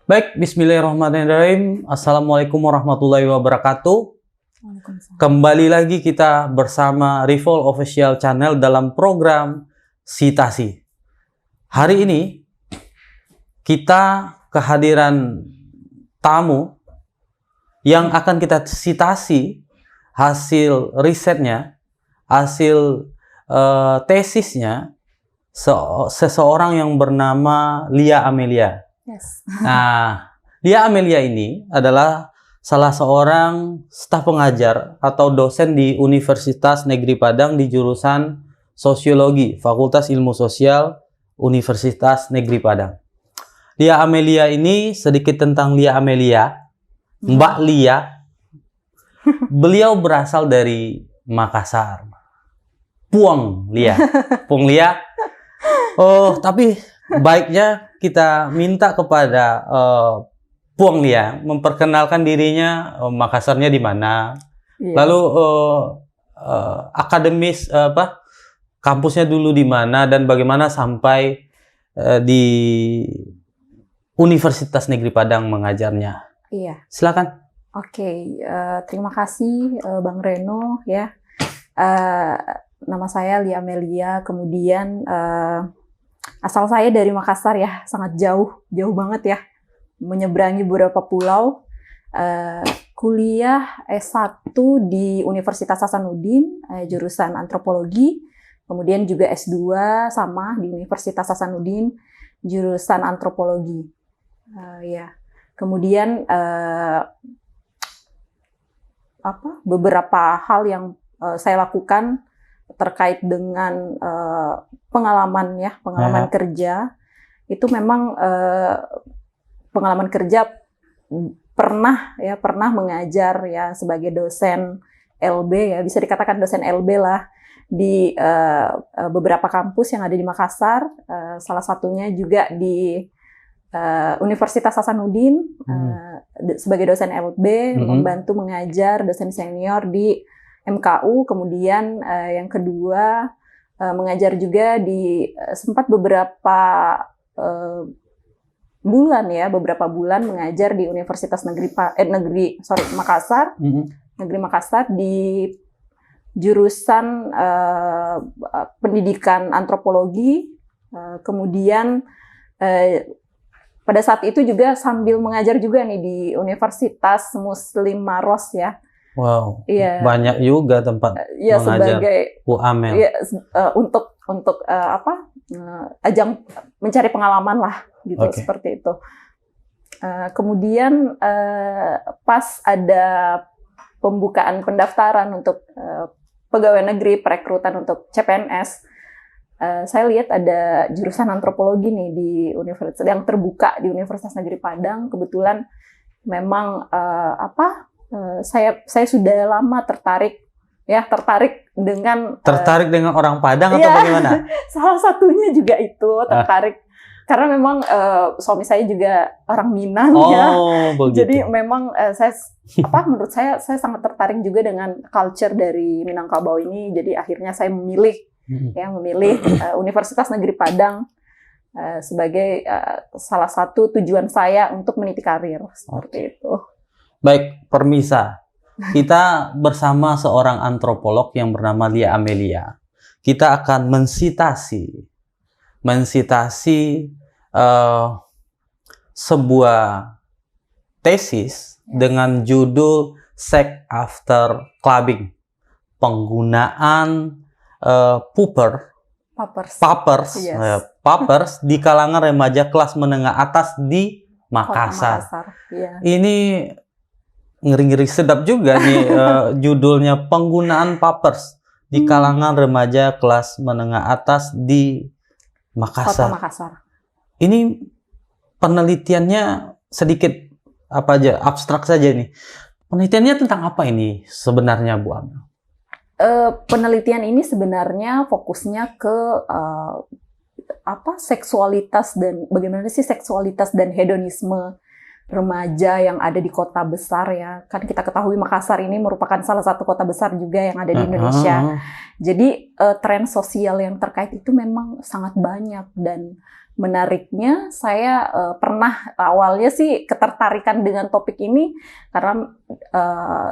Baik, bismillahirrahmanirrahim. Assalamualaikum warahmatullahi wabarakatuh. Kembali lagi kita bersama Revol Official Channel dalam program Citasi. Hari ini kita kehadiran tamu yang akan kita citasi hasil risetnya, hasil tesisnya seseorang yang bernama Lia Amelia. Yes. Nah, Lia Amelia ini adalah salah seorang staf pengajar atau dosen di Universitas Negeri Padang di jurusan Sosiologi, Fakultas Ilmu Sosial, Universitas Negeri Padang. Lia Amelia ini, sedikit tentang Lia Amelia, Mbak Lia. Beliau berasal dari Makassar. Puang Lia. Puang Lia. Oh, tapi baiknya kita minta kepada Puang Lia memperkenalkan dirinya, Makassarnya di mana, lalu akademis kampusnya dulu di mana dan bagaimana sampai di Universitas Negeri Padang mengajarnya. Iya. Silakan. Oke, terima kasih Bang Reno ya. Nama saya Lia Amelia, kemudian asal saya dari Makassar ya, sangat jauh banget ya, menyeberangi beberapa pulau. Kuliah S1 di Universitas Hasanuddin, jurusan antropologi, kemudian juga S2 sama di Universitas Hasanuddin, jurusan antropologi. Ya, kemudian beberapa hal yang saya lakukan terkait dengan pengalaman kerja, itu memang pengalaman kerja pernah mengajar ya sebagai dosen LB ya, bisa dikatakan dosen LB lah di beberapa kampus yang ada di Makassar, salah satunya juga di Universitas Hasanuddin sebagai dosen LB, membantu mengajar dosen senior di MKU, kemudian yang kedua mengajar juga di sempat beberapa bulan mengajar di Universitas Makassar, Negeri Makassar di jurusan pendidikan antropologi, kemudian pada saat itu juga sambil mengajar juga nih di Universitas Muslim Maros ya. Wow, iya. Banyak juga tempat ya, mengajar sebagai UAML. Ya, untuk ajang mencari pengalaman lah gitu, seperti itu. Kemudian pas ada pembukaan pendaftaran untuk pegawai negeri perekrutan untuk CPNS, saya lihat ada jurusan antropologi nih di universitas yang terbuka di Universitas Negeri Padang. Kebetulan memang saya sudah lama tertarik dengan orang Padang atau bagaimana? Salah satunya juga itu tertarik karena memang suami saya juga orang Minang ya. Begitu. Jadi memang menurut saya sangat tertarik juga dengan culture dari Minangkabau ini. Jadi akhirnya saya memilih Universitas Negeri Padang sebagai salah satu tujuan saya untuk meniti karir seperti itu. Baik, permisa. Kita bersama seorang antropolog yang bernama Lia Amelia. Kita akan mensitasi sebuah tesis dengan judul Sex After Clubbing. Penggunaan Puppers di kalangan remaja kelas menengah atas di Makassar. Ya. Ini ngeri-ngeri sedap juga nih judulnya, penggunaan Puppers di kalangan remaja kelas menengah atas di Makassar. Kota Makassar. Ini penelitiannya sedikit abstrak saja nih. Penelitiannya tentang apa ini sebenarnya, Bu Amel? Penelitian ini sebenarnya fokusnya ke seksualitas dan bagaimana sih seksualitas dan hedonisme remaja yang ada di kota besar ya. Kan kita ketahui Makassar ini merupakan salah satu kota besar juga yang ada di Indonesia. Jadi tren sosial yang terkait itu memang sangat banyak, dan menariknya saya pernah awalnya sih ketertarikan dengan topik ini karena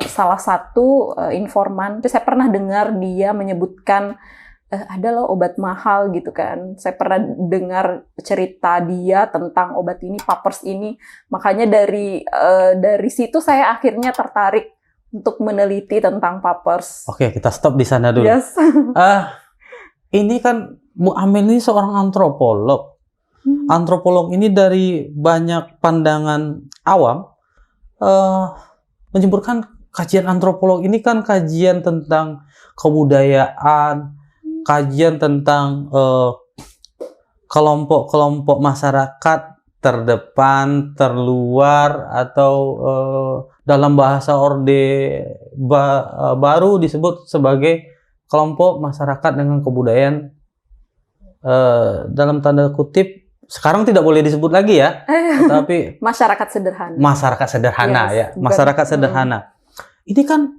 salah satu informan itu saya pernah dengar dia menyebutkan ada loh obat mahal gitu kan. Saya pernah dengar cerita dia tentang obat ini, Papers ini. Makanya dari situ saya akhirnya tertarik untuk meneliti tentang Papers. Oke, kita stop di sana dulu. Yes. Ini kan Bu Amel ini seorang antropolog. Antropolog ini dari banyak pandangan awam menyebutkan kajian antropolog ini kan kajian tentang kebudayaan, kajian tentang kelompok-kelompok masyarakat terdepan, terluar, atau dalam bahasa Orde Baru disebut sebagai kelompok masyarakat dengan kebudayaan dalam tanda kutip sekarang tidak boleh disebut lagi ya, tapi masyarakat sederhana. Masyarakat sederhana, Yes, ya, masyarakat sederhana. Ini kan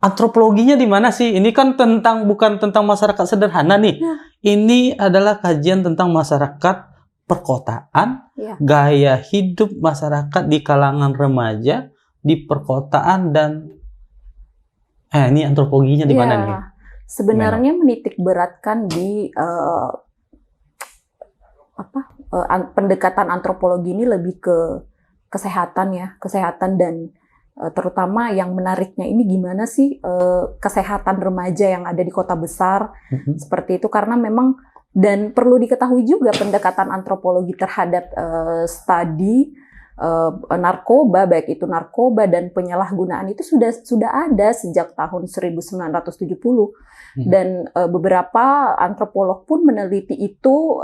antropologinya di mana sih? Ini kan bukan tentang masyarakat sederhana nih. Ya. Ini adalah kajian tentang masyarakat perkotaan, Ya. gaya hidup masyarakat di kalangan remaja di perkotaan, dan ini antropologinya di mana Ya. nih? Sebenarnya menitik beratkan di pendekatan antropologi ini lebih ke kesehatan ya, kesehatan, dan terutama yang menariknya ini gimana sih kesehatan remaja yang ada di kota besar seperti itu, karena memang, dan perlu diketahui juga pendekatan antropologi terhadap studi narkoba, baik itu narkoba dan penyalahgunaan itu sudah ada sejak tahun 1970. Dan beberapa antropolog pun meneliti itu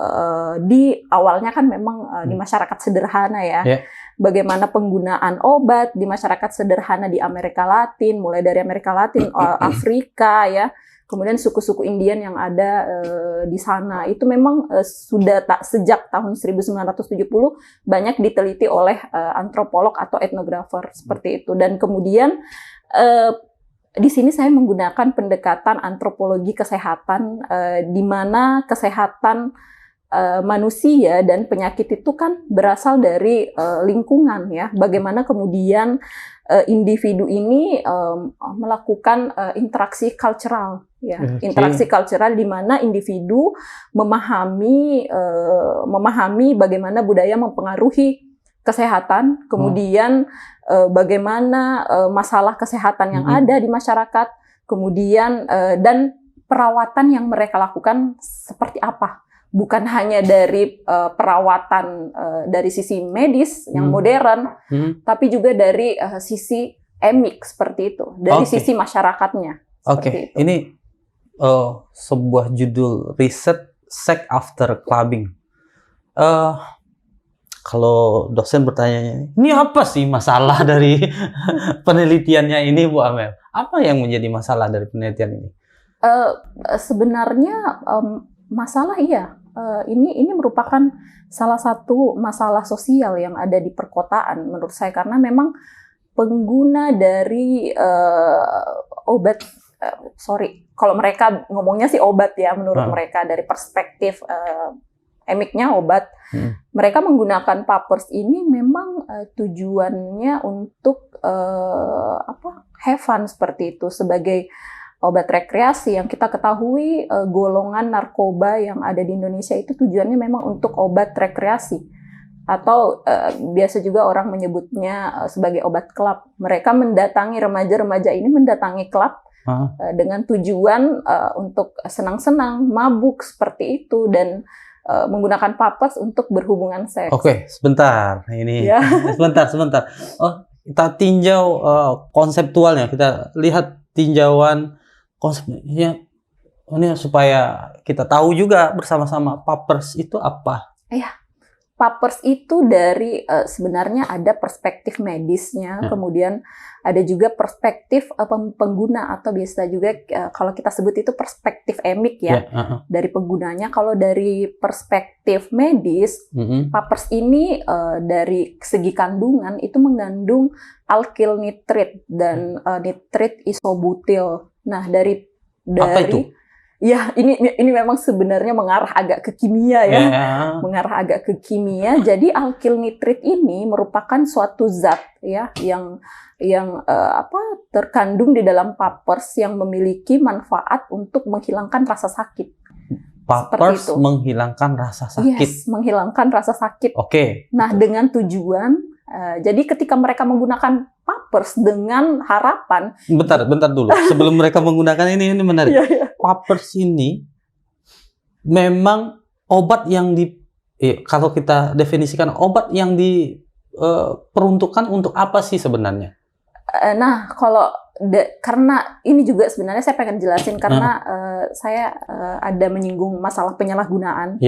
di awalnya kan memang di masyarakat sederhana ya. Yeah. Bagaimana penggunaan obat di masyarakat sederhana di Amerika Latin, mulai dari Amerika Latin, Afrika ya. Kemudian suku-suku Indian yang ada di sana itu memang sudah sejak tahun 1970 banyak diteliti oleh antropolog atau etnografer seperti itu. Dan kemudian di sini saya menggunakan pendekatan antropologi kesehatan, di mana kesehatan manusia dan penyakit itu kan berasal dari lingkungan ya. Bagaimana kemudian individu ini melakukan interaksi kultural ya. Interaksi kultural di mana individu memahami bagaimana budaya mempengaruhi kesehatan, kemudian bagaimana masalah kesehatan yang ada di masyarakat, kemudian dan perawatan yang mereka lakukan seperti apa. Bukan hanya dari perawatan dari sisi medis yang modern, tapi juga dari sisi emik seperti itu, dari sisi masyarakatnya. Oke, ini sebuah judul riset Sex After Clubbing. Kalau dosen bertanya, ini apa sih masalah dari penelitiannya ini, Bu Amel? Apa yang menjadi masalah dari penelitian ini? Sebenarnya masalah iya. Ini merupakan salah satu masalah sosial yang ada di perkotaan menurut saya, karena memang pengguna dari obat, kalau mereka ngomongnya sih obat ya, menurut mereka dari perspektif emiknya obat, mereka menggunakan Papers ini memang tujuannya untuk have fun seperti itu, sebagai obat rekreasi. Yang kita ketahui golongan narkoba yang ada di Indonesia itu tujuannya memang untuk obat rekreasi, atau biasa juga orang menyebutnya sebagai obat klub. Mereka mendatangi remaja-remaja ini mendatangi klub dengan tujuan untuk senang-senang, mabuk seperti itu, dan menggunakan Papers untuk berhubungan seks. Oke, sebentar. Ini sebentar. Oh, kita tinjau konseptualnya. Kita lihat tinjauan konsepnya ini supaya kita tahu juga bersama-sama Papers itu apa. Iya. Papers itu dari sebenarnya ada perspektif medisnya, kemudian ada juga perspektif pengguna, atau biasa juga kalau kita sebut itu perspektif emik ya, dari penggunanya. Kalau dari perspektif medis, Papers ini dari segi kandungan itu mengandung alkyl nitrit dan nitrit isobutil. Nah, dari Apa itu? Ya, ini memang sebenarnya mengarah agak ke kimia ya. Mengarah agak ke kimia. Jadi alkyl nitrit ini merupakan suatu zat ya yang terkandung di dalam papers yang memiliki manfaat untuk menghilangkan rasa sakit. Papers menghilangkan rasa sakit. Yes, menghilangkan rasa sakit. Oke. Nah, dengan tujuan jadi ketika mereka menggunakan papers dengan harapan. Bentar dulu. Sebelum mereka menggunakan ini menarik. Papers ini memang obat yang kalau kita definisikan obat yang diperuntukkan untuk apa sih sebenarnya? Nah, karena ini juga sebenarnya saya pengen jelasin karena saya ada menyinggung masalah penyalahgunaan.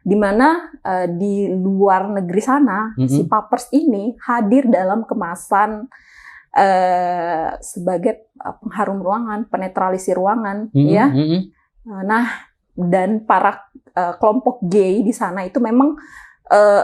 Di mana di luar negeri sana si papers ini hadir dalam kemasan sebagai pengharum ruangan, penetralisir ruangan, ya. Nah, dan para kelompok gay di sana itu memang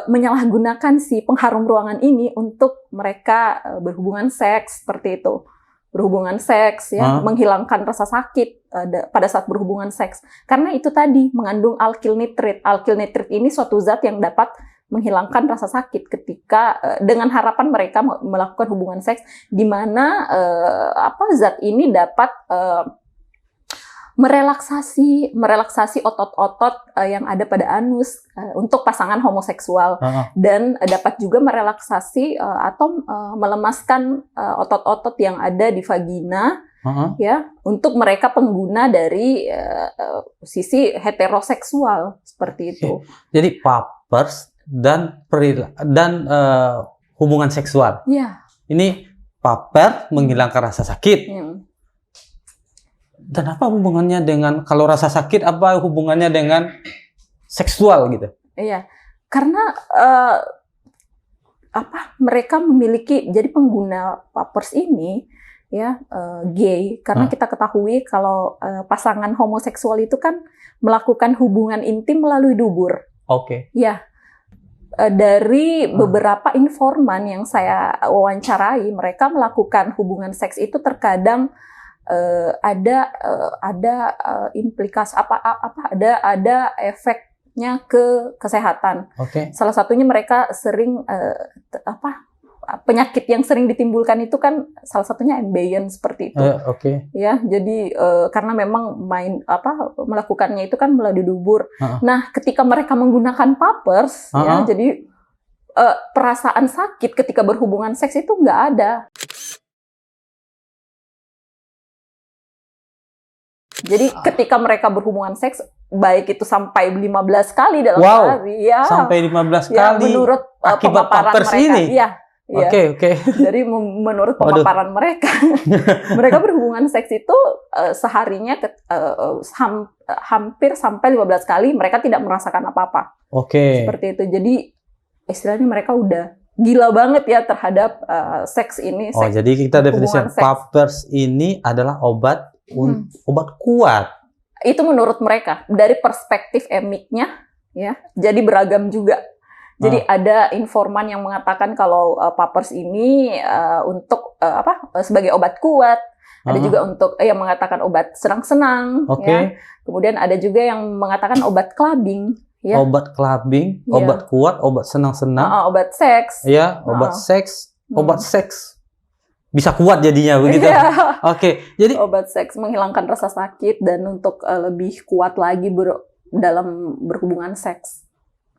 menyalahgunakan si pengharum ruangan ini untuk mereka berhubungan seks seperti itu. Berhubungan seks ya, menghilangkan rasa sakit pada saat berhubungan seks. Karena itu tadi mengandung alkyl nitrit. Alkyl nitrit ini suatu zat yang dapat menghilangkan rasa sakit ketika dengan harapan mereka melakukan hubungan seks di mana zat ini dapat merelaksasi otot-otot yang ada pada anus untuk pasangan homoseksual dan dapat juga merelaksasi atau melemaskan otot-otot yang ada di vagina ya untuk mereka pengguna dari sisi heteroseksual seperti itu. Jadi papers dan hubungan seksual. Ya. Ini paper menghilangkan rasa sakit. Dan apa hubungannya dengan, kalau rasa sakit, apa hubungannya dengan seksual gitu? Iya, karena mereka memiliki, jadi pengguna papers ini ya gay, karena kita ketahui kalau pasangan homoseksual itu kan melakukan hubungan intim melalui dubur. Oke. Ya, dari beberapa informan yang saya wawancarai, mereka melakukan hubungan seks itu terkadang ada implikasi ada efeknya ke kesehatan. Salah satunya mereka sering penyakit yang sering ditimbulkan itu kan salah satunya ambeien seperti itu. Ya, jadi karena memang melakukannya itu kan melalui dubur. Nah, ketika mereka menggunakan papers ya, jadi perasaan sakit ketika berhubungan seks itu nggak ada. Jadi ketika mereka berhubungan seks, baik itu sampai 15 kali dalam sehari, ya. Sampai 15 kali. Menurut pemaparan mereka. Ini. Oke. Jadi menurut pemaparan mereka, mereka berhubungan seks itu seharinya hampir sampai 15 kali, mereka tidak merasakan apa-apa. Seperti itu. Jadi istilahnya mereka udah gila banget ya terhadap seks ini. Jadi kita definisikan papers ini adalah obat kuat. Itu menurut mereka dari perspektif emiknya ya. Jadi beragam juga. Jadi ada informan yang mengatakan kalau papers ini untuk sebagai obat kuat. Ada juga untuk yang mengatakan obat senang-senang ya. Kemudian ada juga yang mengatakan obat clubbing ya. Obat clubbing, obat kuat, obat senang-senang. Obat seks. Ya, obat seks, obat seks. Bisa kuat jadinya begitu. Jadi obat seks menghilangkan rasa sakit dan untuk lebih kuat lagi dalam berhubungan seks.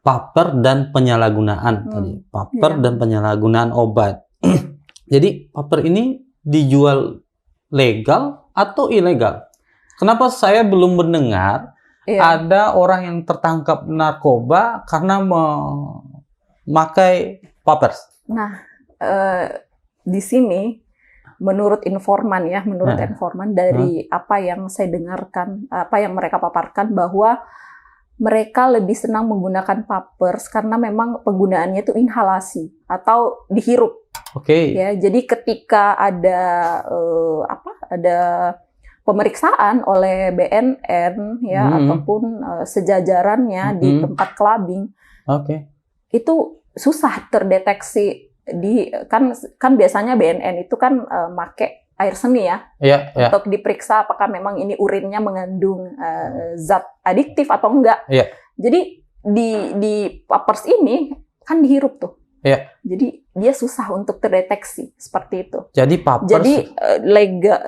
Paper dan penyalahgunaan tadi. Paper dan penyalahgunaan obat. Jadi paper ini dijual legal atau ilegal? Kenapa saya belum mendengar ada orang yang tertangkap narkoba karena memakai papers? Nah, di sini menurut informan dari apa yang saya dengarkan, apa yang mereka paparkan bahwa mereka lebih senang menggunakan papers karena memang penggunaannya itu inhalasi atau dihirup. Ya, jadi ketika ada pemeriksaan oleh BNN ya ataupun sejajarannya di tempat clubbing, itu susah terdeteksi kan biasanya BNN itu kan make air seni ya, Iya, iya. untuk diperiksa apakah memang ini urinnya mengandung zat adiktif atau enggak. Iya. Jadi di papers ini kan dihirup tuh. Iya. Jadi dia susah untuk terdeteksi seperti itu. Jadi papers. Jadi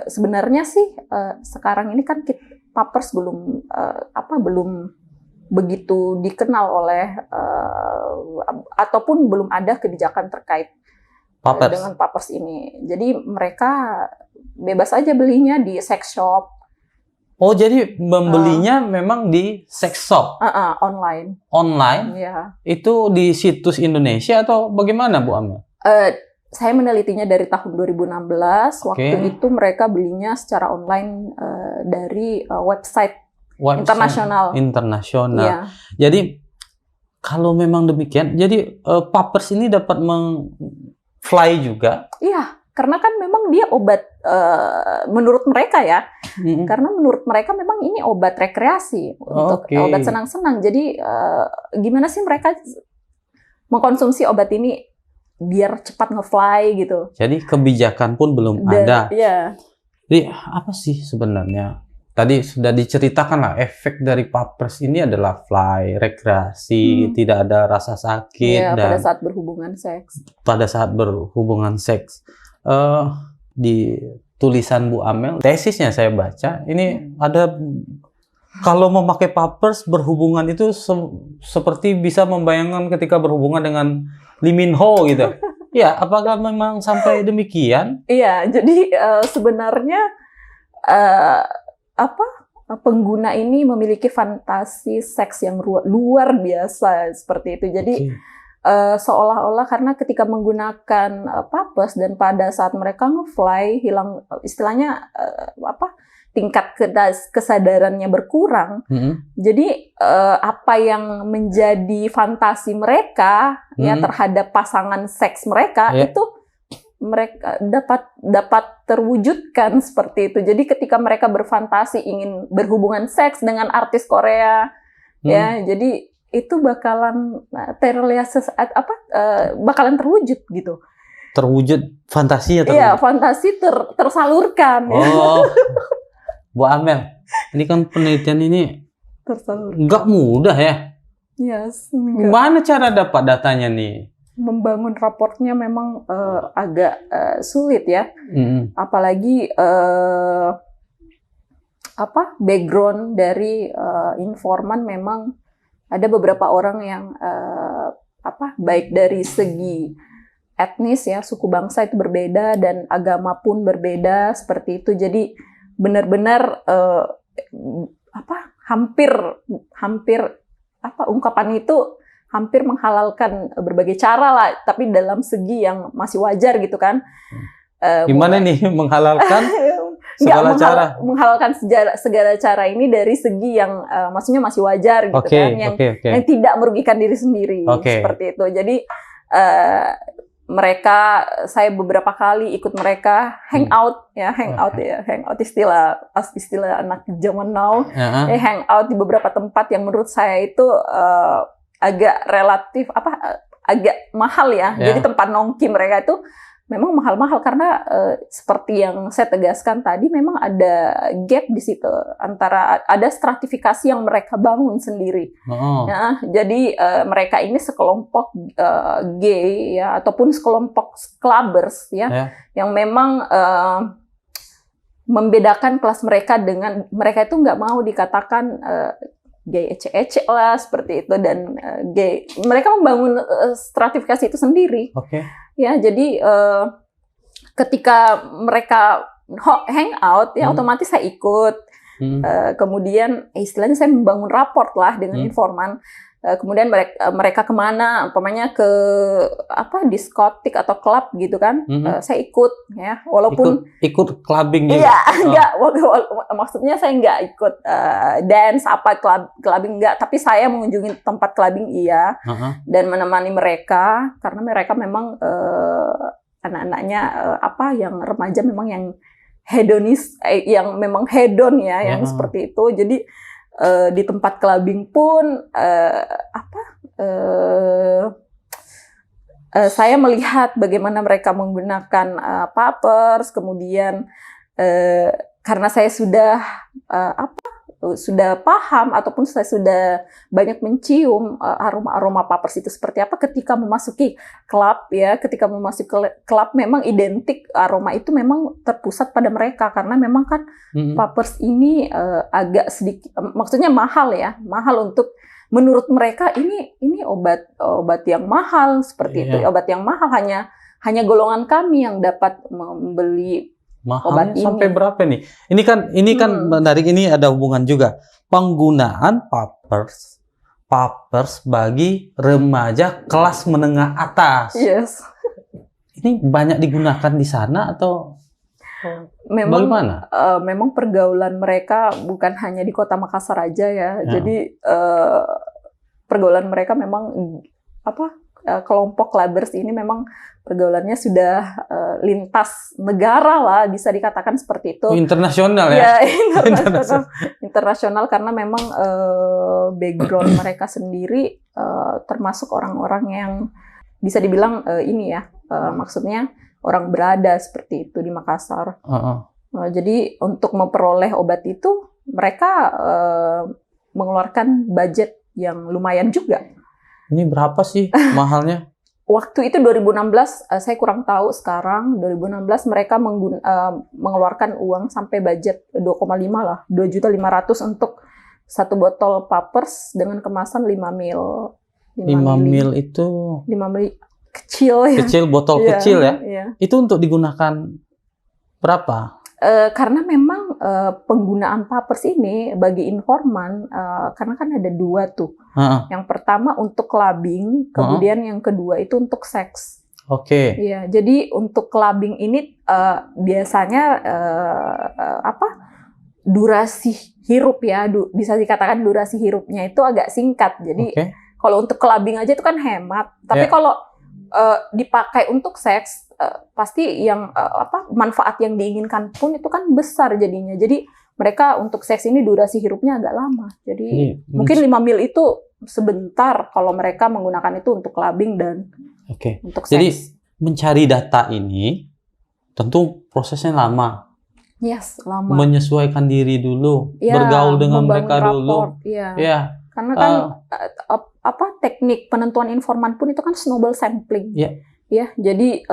sebenarnya sih sekarang ini kan papers belum belum begitu dikenal oleh ataupun belum ada kebijakan terkait papers. dengan papers ini. Jadi mereka bebas aja belinya di sex shop. Oh, jadi membelinya memang di sex shop Online. online? Ya. Itu di situs Indonesia atau bagaimana, Bu Amel? Saya menelitinya dari tahun 2016. Waktu itu mereka belinya secara online dari website internasional. Internasional. Ya. Jadi kalau memang demikian, jadi papers ini dapat fly juga? Iya, karena kan memang dia obat menurut mereka ya. Karena menurut mereka memang ini obat rekreasi untuk obat senang-senang. Jadi gimana sih mereka mengkonsumsi obat ini biar cepat nge-fly gitu. Jadi kebijakan pun belum ada. Iya. Jadi apa sih sebenarnya? Tadi sudah diceritakan lah, efek dari papers ini adalah fly, rekreasi, tidak ada rasa sakit, dan pada saat berhubungan seks. Pada saat berhubungan seks. Di tulisan Bu Amel, tesisnya saya baca, ini ada kalau memakai papers berhubungan itu seperti bisa membayangkan ketika berhubungan dengan Lee Min Ho gitu. Ya, apakah memang sampai demikian? Iya, jadi sebenarnya pengguna ini memiliki fantasi seks yang luar biasa seperti itu. Jadi seolah-olah karena ketika menggunakan papers dan pada saat mereka nge-fly hilang istilahnya tingkat kesadarannya berkurang. Jadi apa yang menjadi fantasi mereka ya terhadap pasangan seks mereka itu mereka dapat terwujudkan seperti itu. Jadi ketika mereka berfantasi ingin berhubungan seks dengan artis Korea ya, jadi itu bakalan bakalan terwujud gitu. Terwujud fantasi ya? Iya, fantasi tersalurkan. Oh, Bu Amel, ini kan penelitian ini nggak mudah ya? Yes, gimana cara dapat datanya nih? Membangun raportnya memang agak sulit ya. Apalagi background dari informan memang ada beberapa orang yang baik dari segi etnis ya, suku bangsa itu berbeda dan agama pun berbeda seperti itu. Jadi benar-benar hampir ungkapan itu hampir menghalalkan berbagai cara lah, tapi dalam segi yang masih wajar gitu kan. Gimana nih menghalalkan segala cara? Menghalalkan segala cara ini dari segi yang maksudnya masih wajar gitu kan, yang tidak merugikan diri sendiri seperti itu. Jadi saya beberapa kali ikut mereka hangout istilah anak zaman now, hangout di beberapa tempat yang menurut saya itu agak relatif agak mahal ya. Jadi tempat nongki mereka itu memang mahal-mahal karena seperti yang saya tegaskan tadi memang ada gap di situ antara ada stratifikasi yang mereka bangun sendiri. Ya, jadi mereka ini sekelompok gay ya ataupun sekelompok clubbers ya yang memang membedakan kelas mereka dengan mereka itu nggak mau dikatakan gay ecek-ecek lah seperti itu dan gay mereka membangun stratifikasi itu sendiri. Ya, jadi ketika mereka hangout ya otomatis saya ikut. Kemudian istilahnya saya membangun raport lah dengan informan. Kemudian mereka kemana, umpamanya ke diskotik atau klub gitu kan, saya ikut ya, walaupun ikut clubbing juga. Iya, enggak, maksudnya saya enggak ikut dance clubbing enggak, tapi saya mengunjungi tempat clubbing iya, dan menemani mereka karena mereka memang anak-anaknya yang remaja memang yang hedonis, yang memang hedon ya, yang seperti itu, jadi di tempat clubbing pun saya melihat bagaimana mereka menggunakan papers, kemudian karena saya sudah sudah paham ataupun saya sudah banyak mencium aroma-aroma papers itu seperti apa ketika memasuki klub ya, ketika memasuki klub memang identik aroma itu memang terpusat pada mereka karena memang kan papers ini agak sedikit, maksudnya mahal ya, mahal untuk menurut mereka ini obat yang mahal seperti itu, obat yang mahal hanya golongan kami yang dapat membeli. Mahalnya sampai berapa nih? Ini kan menarik, ini ada hubungan juga. Penggunaan papers bagi remaja kelas menengah atas. Yes. Ini banyak digunakan di sana atau memang bagaimana? Memang pergaulan mereka bukan hanya di Kota Makassar aja ya. Jadi pergaulan mereka memang kelompok clubbers ini memang pergaulannya sudah lintas negara lah, bisa dikatakan seperti itu. Internasional ya? Internasional karena memang background mereka sendiri termasuk orang-orang yang bisa dibilang maksudnya orang berada seperti itu di Makassar. Jadi untuk memperoleh obat itu mereka mengeluarkan budget yang lumayan juga. Ini berapa sih mahalnya? Waktu itu 2016, saya kurang tahu sekarang. 2016 mereka mengeluarkan uang sampai budget 2,5 lah, 2.500.000 untuk satu botol papers dengan kemasan 5 mil. 5 mil itu? 5 mil kecil ya. Kecil, botol kecil ya? Iya. Itu untuk digunakan berapa? Karena memang penggunaan papers ini bagi informan, karena kan ada dua tuh. Yang pertama untuk clubbing, kemudian yang kedua itu untuk seks. Oke. Iya, jadi untuk clubbing ini biasanya durasi hirup ya, bisa dikatakan durasi hirupnya itu agak singkat. Jadi kalau untuk clubbing aja itu kan hemat. Tapi kalau dipakai untuk seks, pasti yang manfaat yang diinginkan pun itu kan besar jadinya. Jadi mereka untuk seks ini durasi hirupnya agak lama. Jadi mungkin 5 mil itu sebentar kalau mereka menggunakan itu untuk clubbing dan untuk seks. Jadi mencari data ini tentu prosesnya lama. Yes, lama. Menyesuaikan diri dulu, bergaul dengan mereka dulu. Iya. Karena kan teknik penentuan informan pun itu kan snowball sampling. Ya, jadi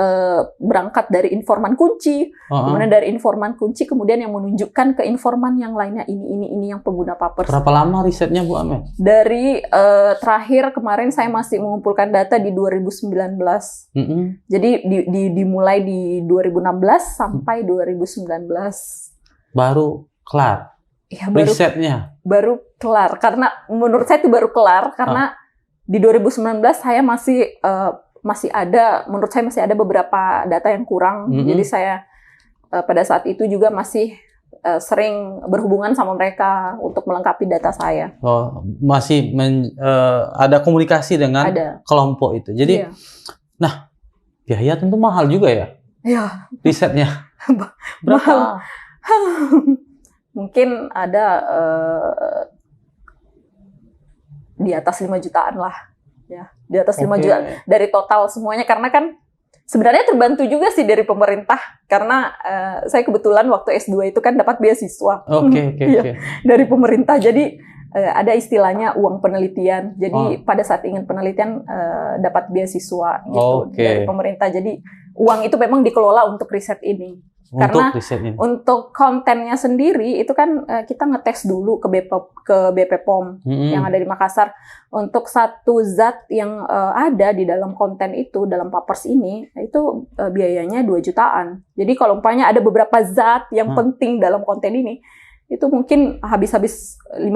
berangkat dari informan kunci, kemudian dari informan kunci kemudian yang menunjukkan ke informan yang lainnya ini yang pengguna papers. Berapa lama risetnya Bu Amel? Dari terakhir kemarin saya masih mengumpulkan data di 2019. Jadi dimulai di 2016 sampai 2019. Baru kelar. Ya, risetnya baru kelar karena menurut saya itu baru kelar karena di 2019 saya masih ada, menurut saya masih ada beberapa data yang kurang. Jadi saya pada saat itu juga masih sering berhubungan sama mereka untuk melengkapi data saya. Masih ada komunikasi dengan kelompok itu. Jadi, nah biaya tentu mahal juga ya? Iya. Risetnya berapa? Mungkin ada di atas 5 jutaan lah. Ya, di atas 5 juta dari total semuanya karena kan sebenarnya terbantu juga sih dari pemerintah karena saya kebetulan waktu S2 itu kan dapat beasiswa. Dari pemerintah. Jadi ada istilahnya uang penelitian. Jadi pada saat ingin penelitian dapat beasiswa gitu dari pemerintah. Jadi uang itu memang dikelola untuk riset ini. Karena untuk kontennya sendiri itu kan kita ngetes dulu ke BP POM yang ada di Makassar untuk satu zat yang ada di dalam konten itu, dalam papers ini itu biayanya 2 jutaan. Jadi kalau umpamanya ada beberapa zat yang penting dalam konten ini itu mungkin habis 5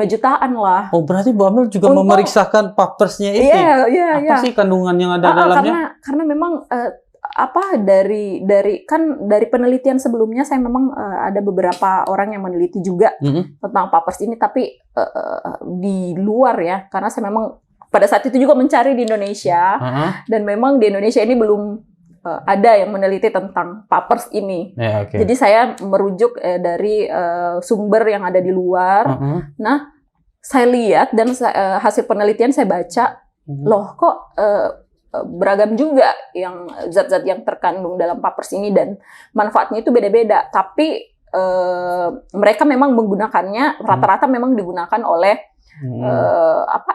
jutaan lah. Berarti Bu Amel juga memeriksakan papersnya itu. Apa sih kandungan yang ada dalamnya? Karena memang dari penelitian sebelumnya saya memang ada beberapa orang yang meneliti juga tentang papers ini, tapi di luar ya, karena saya memang pada saat itu juga mencari di Indonesia dan memang di Indonesia ini belum ada yang meneliti tentang papers ini. Jadi saya merujuk dari sumber yang ada di luar. Nah, saya lihat dan hasil penelitian saya baca, loh kok beragam juga yang zat-zat yang terkandung dalam papers ini dan manfaatnya itu beda-beda. Tapi mereka memang menggunakannya rata-rata memang digunakan oleh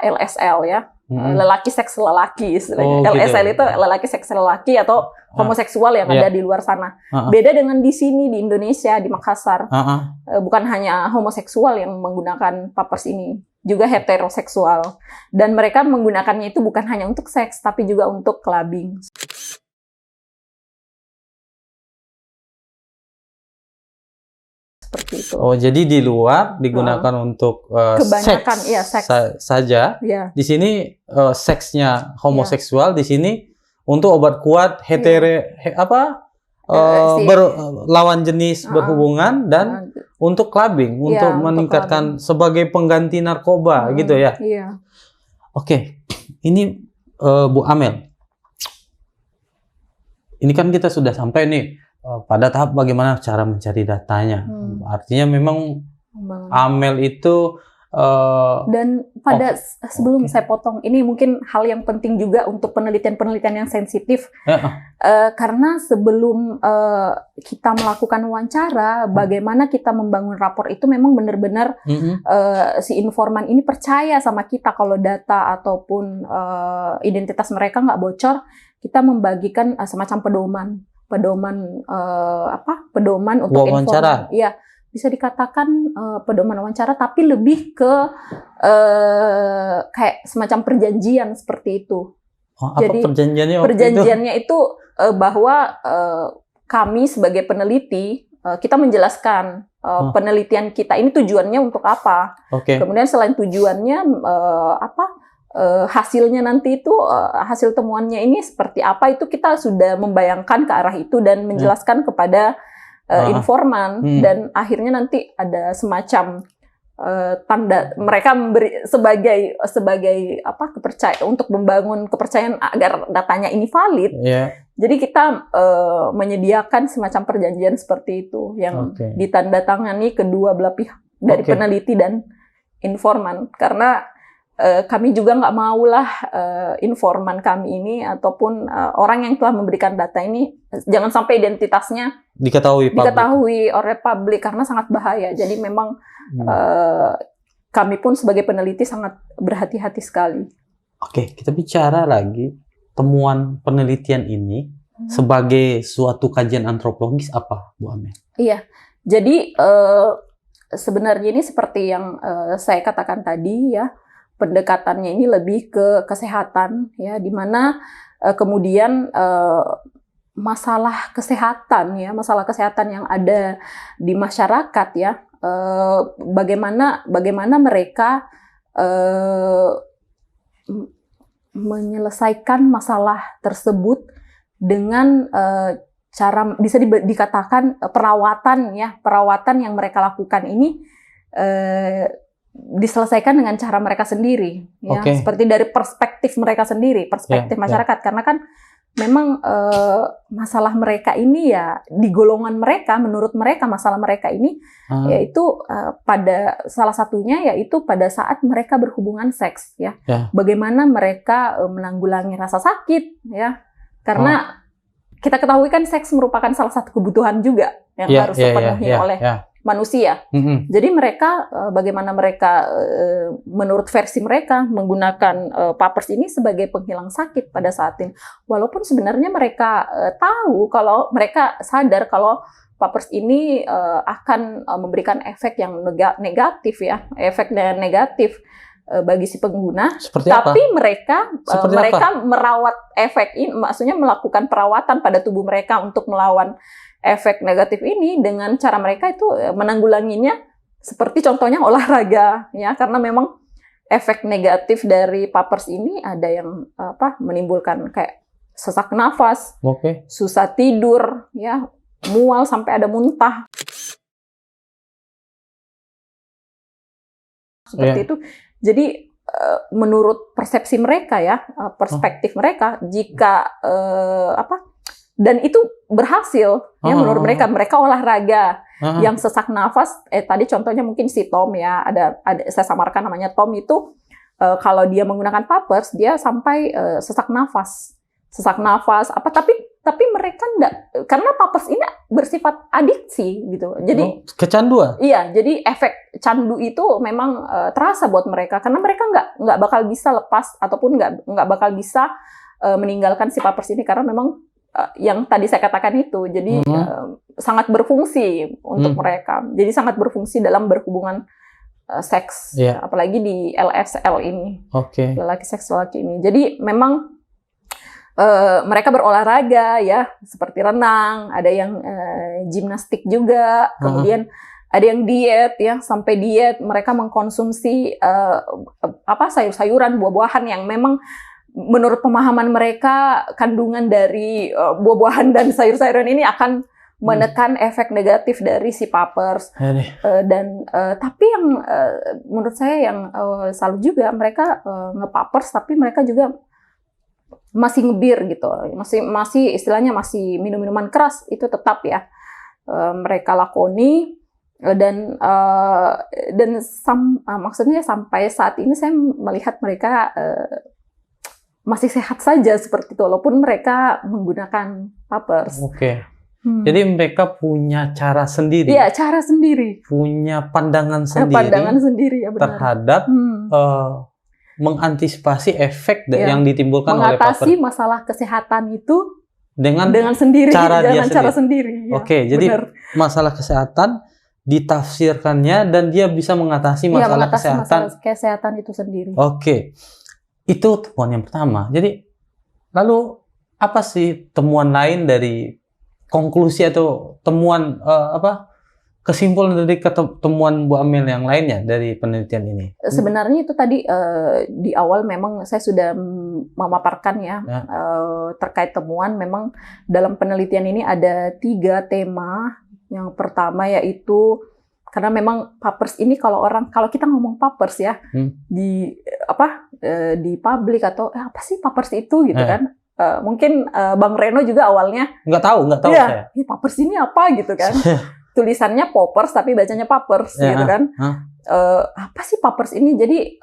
LSL ya. Lelaki seks lelaki istilahnya. LSL itu lelaki seks lelaki atau homoseksual yang ada di luar sana. Beda dengan di sini di Indonesia di Makassar. Bukan hanya homoseksual yang menggunakan papers ini, juga heteroseksual. Dan mereka menggunakannya itu bukan hanya untuk seks tapi juga untuk clubbing. Seperti itu. Oh, jadi di luar digunakan untuk kebanyakan seks, seks saja. Ya. Di sini seksnya homoseksual, di sini untuk obat kuat lawan jenis berhubungan dan untuk clubbing, untuk meningkatkan clubbing. sebagai pengganti narkoba gitu ya. Iya. Oke, ini Bu Amel. Ini kan kita sudah sampai nih pada tahap bagaimana cara mencari datanya. Artinya memang Amel itu dan pada sebelum saya potong, ini mungkin hal yang penting juga untuk penelitian-penelitian yang sensitif. Karena sebelum kita melakukan wawancara, bagaimana kita membangun rapor itu memang benar-benar si informan ini percaya sama kita kalau data ataupun identitas mereka nggak bocor, kita membagikan semacam pedoman untuk wawancara. Iya, bisa dikatakan pedoman wawancara, tapi lebih ke kayak semacam perjanjian seperti itu. Jadi perjanjiannya itu bahwa kami sebagai peneliti kita menjelaskan penelitian kita ini tujuannya untuk apa. Kemudian selain tujuannya hasilnya nanti itu hasil temuannya ini seperti apa, itu kita sudah membayangkan ke arah itu dan menjelaskan kepada informan dan akhirnya nanti ada semacam tanda mereka memberi sebagai kepercayaan untuk membangun kepercayaan agar datanya ini valid. Jadi kita menyediakan semacam perjanjian seperti itu yang ditandatangani kedua belah pihak dari peneliti dan informan, karena kami juga nggak maulah informan kami ini ataupun orang yang telah memberikan data ini jangan sampai identitasnya diketahui oleh publik, karena sangat bahaya. Jadi memang kami pun sebagai peneliti sangat berhati-hati sekali. Oke, kita bicara lagi temuan penelitian ini sebagai suatu kajian antropologis apa, Bu Amel? Iya, jadi sebenarnya ini seperti yang saya katakan tadi ya. Pendekatannya ini lebih ke kesehatan ya, di mana kemudian masalah kesehatan yang ada di masyarakat ya, bagaimana mereka menyelesaikan masalah tersebut dengan cara bisa dikatakan perawatan yang mereka lakukan ini diselesaikan dengan cara mereka sendiri ya, seperti dari perspektif mereka sendiri, perspektif masyarakat, karena kan memang masalah mereka ini ya di golongan mereka, menurut mereka masalah mereka ini yaitu pada salah satunya yaitu pada saat mereka berhubungan seks ya. Bagaimana mereka menanggulangi rasa sakit ya, karena kita ketahui kan seks merupakan salah satu kebutuhan juga yang harus dipenuhi oleh manusia. Jadi mereka bagaimana mereka menurut versi mereka menggunakan papers ini sebagai penghilang sakit pada saat ini. Walaupun sebenarnya mereka tahu, kalau mereka sadar kalau papers ini akan memberikan efek yang negatif ya, efek negatif bagi si pengguna. Tapi mereka merawat efek ini, maksudnya melakukan perawatan pada tubuh mereka untuk melawan efek negatif ini dengan cara mereka itu menanggulanginya seperti contohnya olahraga ya, karena memang efek negatif dari papers ini ada yang menimbulkan kayak sesak nafas, susah tidur ya, mual sampai ada muntah seperti itu. Jadi menurut persepsi mereka ya, perspektif mereka, jika dan itu berhasil ya menurut mereka olahraga yang sesak nafas, tadi contohnya mungkin si Tom ya, ada saya samarkan namanya Tom itu, kalau dia menggunakan papers dia sampai sesak nafas sesak nafas, apa tapi mereka enggak, karena papers ini bersifat adiksi gitu. Jadi kecanduan. Iya, jadi efek candu itu memang terasa buat mereka karena mereka nggak bakal bisa lepas ataupun nggak bakal bisa meninggalkan si papers ini karena memang yang tadi saya katakan itu. Jadi sangat berfungsi untuk mereka. Jadi sangat berfungsi dalam berhubungan seks, apalagi di LSL ini. Lelaki seks lelaki ini. Jadi memang mereka berolahraga ya, seperti renang, ada yang gimnastik juga, kemudian ada yang diet ya, sampai diet mereka mengkonsumsi sayur-sayuran, buah-buahan yang memang menurut pemahaman mereka kandungan dari buah-buahan dan sayur-sayuran ini akan menekan efek negatif dari si papers. Tapi yang menurut saya yang salut juga mereka ngepapers tapi mereka juga masih ngebir gitu, masih istilahnya masih minum-minuman keras itu tetap ya mereka lakoni maksudnya sampai saat ini saya melihat mereka masih sehat saja seperti itu walaupun mereka menggunakan papers. Jadi mereka punya cara sendiri. Iya, cara sendiri. Punya pandangan sendiri. Pandangan sendiri ya benar. Terhadap mengantisipasi efek yang ditimbulkan oleh papers. Mengatasi masalah kesehatan itu dengan sendiri, cara sendiri. Ya, jadi masalah kesehatan ditafsirkannya dan dia bisa mengatasi masalah kesehatan itu sendiri. Itu temuan yang pertama. Jadi lalu apa sih temuan lain dari konklusi atau temuan kesimpulan dari temuan Bu Amel yang lainnya dari penelitian ini? Sebenarnya itu tadi di awal memang saya sudah memaparkan terkait temuan. Memang dalam penelitian ini ada 3 tema. Yang pertama yaitu karena memang papers ini kalau kita ngomong papers ya di publik atau apa sih papers itu gitu kan? Mungkin Bang Reno juga awalnya nggak tahu saya. Papers ini apa gitu kan? Tulisannya poppers tapi bacanya papers gitu kan. Apa sih papers ini? Jadi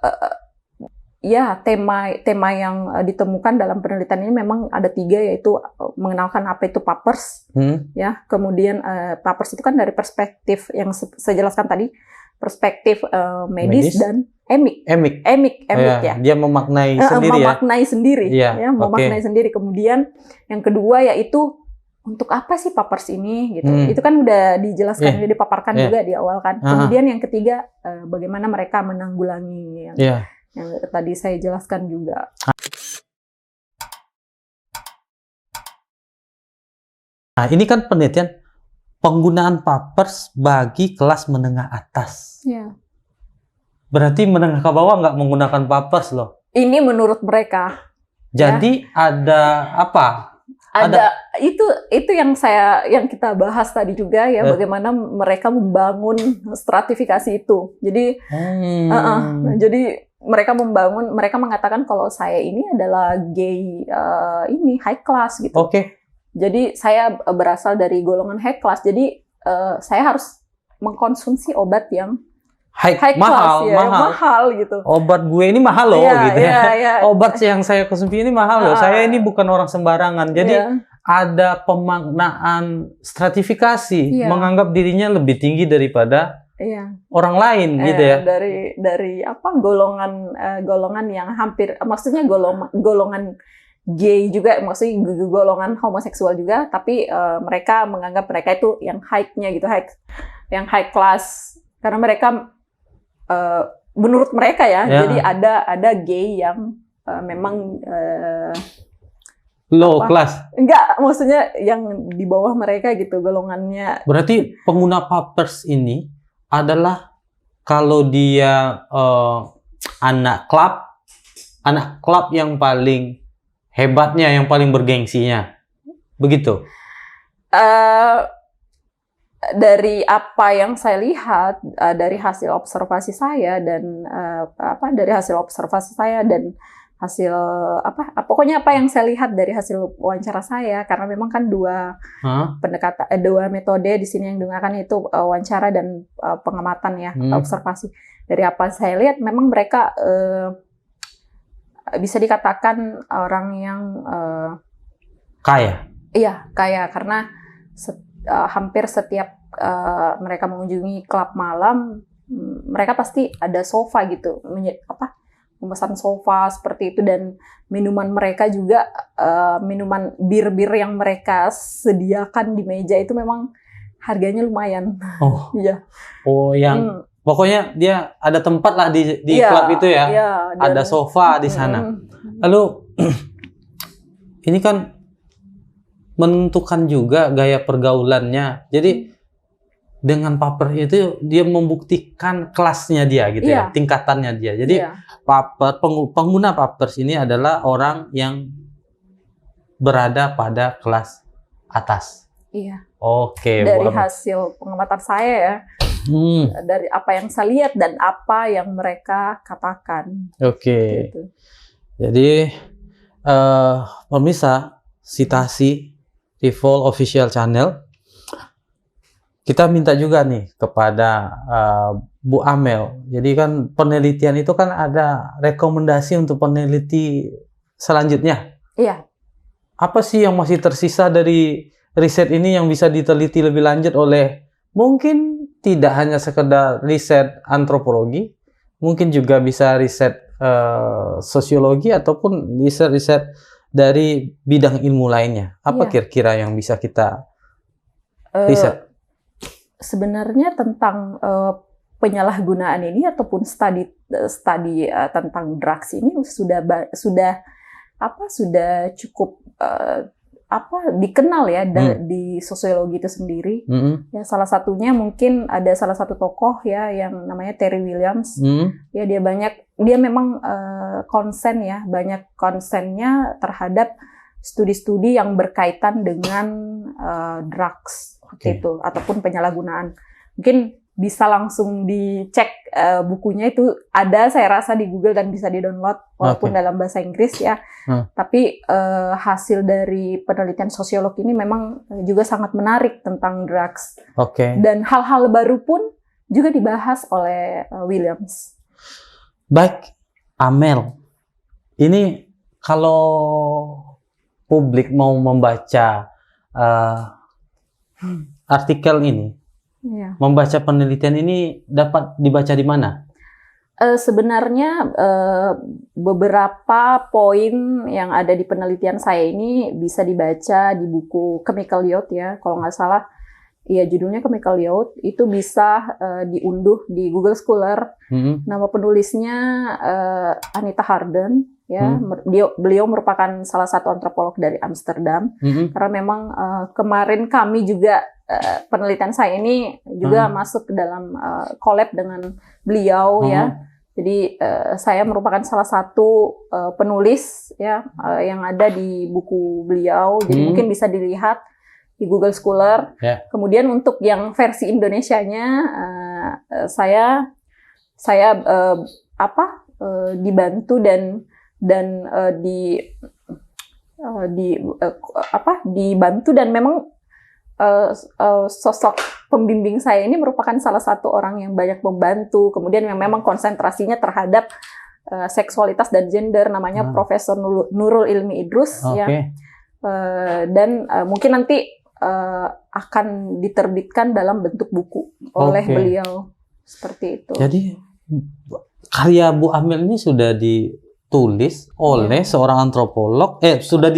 tema yang ditemukan dalam penelitian ini memang ada 3 yaitu mengenalkan apa itu papers ya. Kemudian papers itu kan dari perspektif yang saya jelaskan tadi, perspektif medis dan emik ya. Dia memaknai sendiri memaknai sendiri. Kemudian yang kedua yaitu untuk apa sih papers ini gitu. Itu kan udah dijelaskan, udah dipaparkan juga di awal kan. Kemudian yang ketiga bagaimana mereka menanggulangi yang tadi saya jelaskan juga. Nah, ini kan penelitian penggunaan papers bagi kelas menengah atas. Berarti menengah ke bawah nggak menggunakan papers loh. Ini menurut mereka. Jadi ada apa? Ada itu yang kita bahas tadi juga ya, bagaimana mereka membangun stratifikasi itu. Jadi jadi mereka mengatakan kalau saya ini adalah gay high class gitu. Jadi saya berasal dari golongan high class. Jadi saya harus mengkonsumsi obat yang high class, mahal gitu. Obat gue ini mahal loh gitu ya. Obat yang saya konsumsi ini mahal loh. Saya ini bukan orang sembarangan. Jadi ada pemaknaan stratifikasi, menganggap dirinya lebih tinggi daripada orang lain gitu ya. Dari golongan yang hampir, maksudnya golongan gay juga, maksudnya golongan homoseksual juga, tapi mereka menganggap mereka itu yang high-nya gitu, yang high class karena mereka menurut mereka jadi ada gay yang memang low class. Enggak, maksudnya yang di bawah mereka gitu golongannya. Berarti pengguna papers ini adalah kalau dia anak klub yang paling hebatnya, yang paling bergengsinya. Begitu. Dari apa yang saya lihat dari hasil observasi saya dan pokoknya apa yang saya lihat dari hasil wawancara saya, karena memang kan dua metode di sini yang digunakan, itu wawancara dan pengamatan observasi. Dari apa saya lihat memang mereka bisa dikatakan orang yang Kaya. Iya, kaya karena hampir setiap mereka mengunjungi klub malam, mereka pasti ada sofa gitu, memesan sofa seperti itu, dan minuman mereka juga minuman bir-bir yang mereka sediakan di meja itu memang harganya lumayan. Oh, Iya. oh yang pokoknya dia ada tempat lah di Iya, klub itu ya. iya, Ada sofa di sana. Lalu ini kan menentukan juga gaya pergaulannya. Jadi dengan paper itu dia membuktikan kelasnya dia gitu ya, tingkatannya dia. Jadi paper pengguna papers ini adalah orang yang berada pada kelas atas. Iya. Oke. Dari hasil pengamatan saya ya, dari apa yang saya lihat dan apa yang mereka katakan. Oke. Gitu. Jadi pemirsa Citasi Rivol Official Channel, kita minta juga nih kepada Bu Amel. Jadi kan penelitian itu kan ada rekomendasi untuk peneliti selanjutnya. Iya. Apa sih yang masih tersisa dari riset ini yang bisa diteliti lebih lanjut oleh mungkin tidak hanya sekedar riset antropologi, mungkin juga bisa riset sosiologi ataupun riset-riset dari bidang ilmu lainnya. Apa kira-kira yang bisa kita riset? Sebenarnya tentang penyalahgunaan ini ataupun studi tentang drugs ini sudah cukup dikenal ya di sosiologi itu sendiri. Ya, salah satunya mungkin ada salah satu tokoh ya yang namanya Terry Williams. Ya dia memang banyak konsennya terhadap studi-studi yang berkaitan dengan drugs itu ataupun penyalahgunaan. Mungkin bisa langsung dicek bukunya, itu ada saya rasa di Google dan bisa di-download walaupun dalam bahasa Inggris ya. Tapi hasil dari penelitian sosiolog ini memang juga sangat menarik tentang drugs. Dan hal-hal baru pun juga dibahas oleh Williams. Baik, Amel. Ini kalau publik mau membaca artikel ini, membaca penelitian ini dapat dibaca di mana? Sebenarnya beberapa poin yang ada di penelitian saya ini bisa dibaca di buku Chemical Youth ya, kalau nggak salah, ya judulnya Chemical Youth. Itu bisa diunduh di Google Scholar. Nama penulisnya Anita Harden. Ya, beliau merupakan salah satu antropolog dari Amsterdam. Karena memang kemarin kami juga penelitian saya ini juga masuk ke dalam collab dengan beliau ya. Jadi saya merupakan salah satu penulis ya yang ada di buku beliau. Jadi mungkin bisa dilihat di Google Scholar. Kemudian untuk yang versi Indonesianya saya dibantu dan dibantu, dan memang sosok pembimbing saya ini merupakan salah satu orang yang banyak membantu. Kemudian yang memang konsentrasinya terhadap seksualitas dan gender, namanya Profesor Nurul Ilmi Idrus ya. Dan mungkin nanti akan diterbitkan dalam bentuk buku oleh beliau seperti itu. Jadi karya Bu Amel ini sudah ditulis oleh seorang antropolog, sudah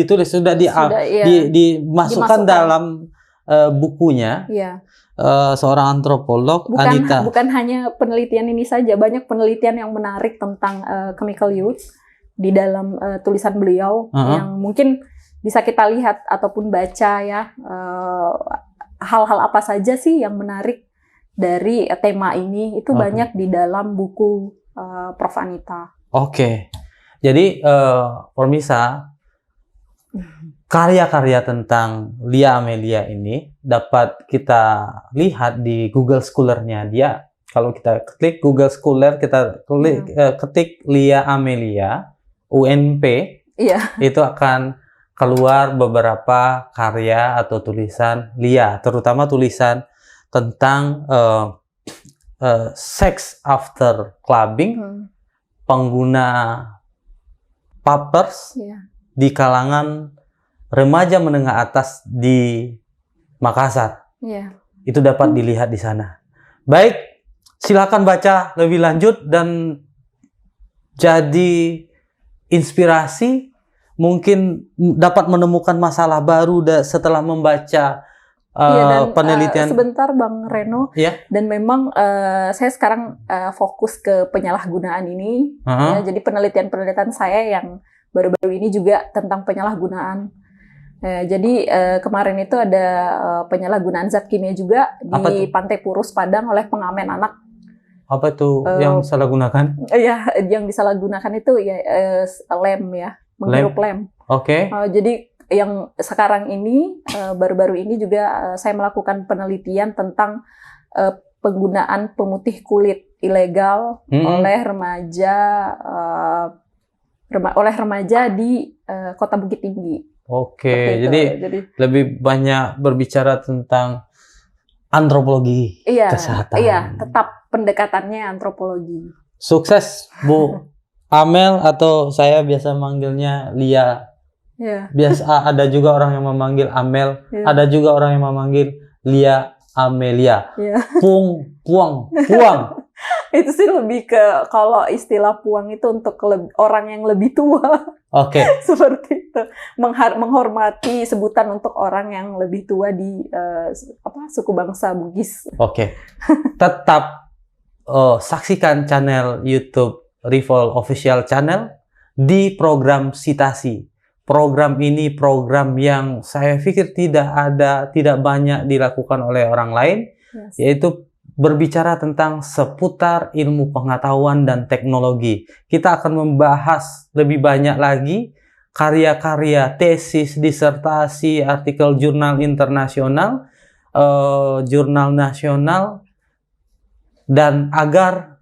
dimasukkan dalam bukunya seorang antropolog, Anita. Bukan hanya penelitian ini saja, banyak penelitian yang menarik tentang Chemical Youth di dalam tulisan beliau yang mungkin bisa kita lihat ataupun baca ya, hal-hal apa saja sih yang menarik dari tema ini, itu banyak di dalam buku Prof. Anita. Jadi pemirsa, karya-karya tentang Lia Amelia ini dapat kita lihat di Google Scholar-nya dia. Kalau kita klik Google Scholar, kita ketik Lia Amelia UNP, itu akan keluar beberapa karya atau tulisan Lia, terutama tulisan tentang sex after clubbing, pengguna papers di kalangan remaja menengah atas di Makassar. Iya. Itu dapat dilihat di sana. Baik, silakan baca lebih lanjut dan jadi inspirasi, mungkin dapat menemukan masalah baru setelah membaca Dan penelitian. sebentar Bang Reno, Ya. dan memang saya sekarang fokus ke penyalahgunaan ini. Ya, jadi penelitian saya yang baru-baru ini juga tentang penyalahgunaan. Jadi kemarin itu ada penyalahgunaan zat kimia juga di Pantai Purus Padang oleh pengamen anak. Apa itu yang salah gunakan? Ya, yang disalahgunakan itu ya lem ya, menghirup lem. Oke. Jadi yang sekarang ini baru-baru ini juga saya melakukan penelitian tentang penggunaan pemutih kulit ilegal oleh remaja di Kota Bukit Tinggi. Oke, jadi lebih banyak berbicara tentang antropologi kesehatan. Iya, tetap pendekatannya antropologi. Sukses Bu Amel, atau saya biasa manggilnya Lia. Yeah. Biasa ada juga orang yang memanggil Amel, ada juga orang yang memanggil Lia Amelia. Puang. Itu sih lebih ke, kalau istilah puang itu untuk orang yang lebih tua. Oke. Seperti itu. Menghormati sebutan untuk orang yang lebih tua di suku bangsa Bugis. Oke. Tetap saksikan channel YouTube Rivol Official Channel di program Citasi. Program ini program yang saya pikir tidak banyak dilakukan oleh orang lain, yaitu berbicara tentang seputar ilmu pengetahuan dan teknologi. Kita akan membahas lebih banyak lagi karya-karya, tesis, disertasi, artikel jurnal internasional, jurnal nasional, dan agar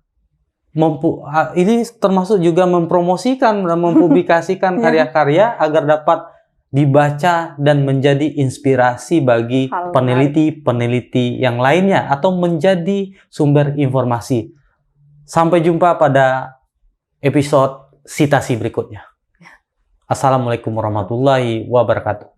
ini termasuk juga mempromosikan dan mempublikasikan karya-karya agar dapat dibaca dan menjadi inspirasi bagi peneliti-peneliti yang lainnya atau menjadi sumber informasi. Sampai jumpa pada episode Citasi berikutnya. Assalamualaikum warahmatullahi wabarakatuh.